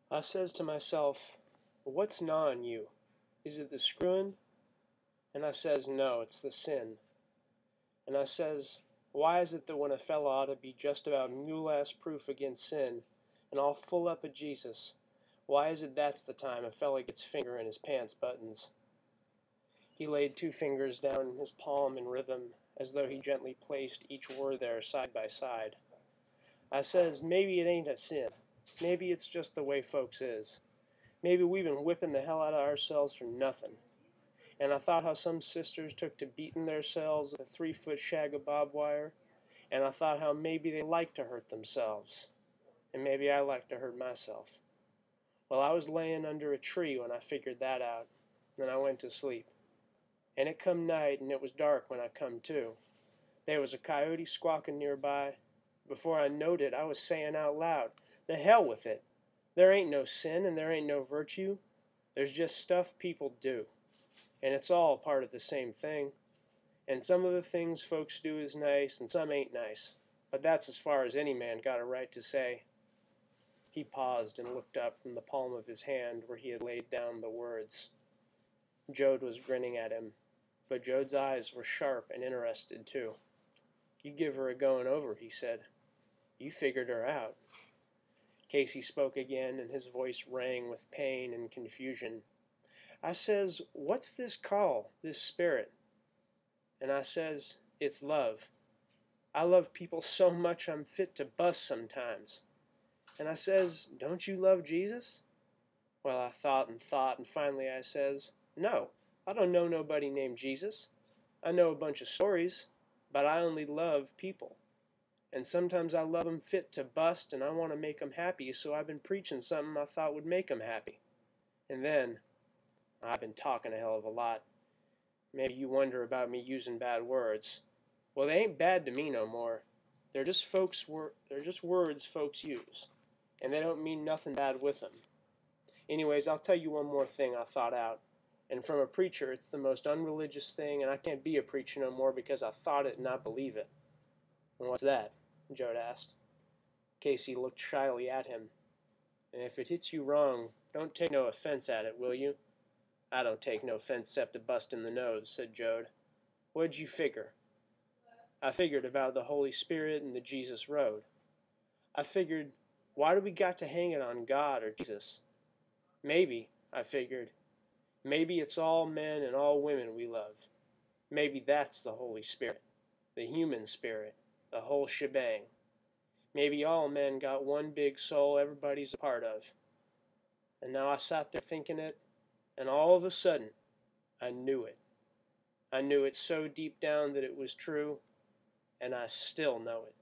I says to myself, what's gnawing you? Is it the screwing? And I says, no, it's the sin. And I says, why is it that when a fellow ought to be just about mule-ass proof against sin and all full up of Jesus, why is it that's the time a fellow gets finger in his pants buttons? He laid 2 fingers down in his palm in rhythm, as though he gently placed each word there side by side. I says, maybe it ain't a sin. Maybe it's just the way folks is. Maybe we've been whipping the hell out of ourselves for nothing. And I thought how some sisters took to beating theirselves with a 3-foot shag of barbed wire, and I thought how maybe they liked to hurt themselves, and maybe I liked to hurt myself. Well, I was laying under a tree when I figured that out, and I went to sleep. And it come night, and it was dark when I come to. There was a coyote squawking nearby. Before I knowed it, I was saying out loud, the hell with it. There ain't no sin and there ain't no virtue. There's just stuff people do. And it's all part of the same thing. And some of the things folks do is nice and some ain't nice. But that's as far as any man got a right to say. He paused and looked up from the palm of his hand where he had laid down the words. Jode was grinning at him, but Jode's eyes were sharp and interested too. You give her a going over, he said. You figured her out. Casey spoke again, and his voice rang with pain and confusion. I says, what's this call, this spirit? And I says, it's love. I love people so much I'm fit to bust sometimes. And I says, don't you love Jesus? Well, I thought, and finally I says, no, I don't know nobody named Jesus. I know a bunch of stories, but I only love people. And sometimes I love 'em fit to bust, and I want to make 'em happy, so I've been preaching something I thought would make 'em happy. And then, I've been talking a hell of a lot. Maybe you wonder about me using bad words. Well, they ain't bad to me no more. They're just words folks use, and they don't mean nothing bad with them. Anyways, I'll tell you one more thing I thought out. And from a preacher, it's the most unreligious thing, and I can't be a preacher no more because I thought it and I believe it. And what's that? Jode asked. Casey looked shyly at him. And if it hits you wrong, don't take no offense at it, will you? I don't take no offense except a bust in the nose, said Jode. What'd you figure? I figured about the Holy Spirit and the Jesus Road. I figured, why do we got to hang it on God or Jesus? Maybe, I figured, maybe it's all men and all women we love. Maybe that's the Holy Spirit, the human spirit, the whole shebang. Maybe all men got one big soul everybody's a part of. And now I sat there thinking it, and all of a sudden, I knew it. I knew it so deep down that it was true, and I still know it.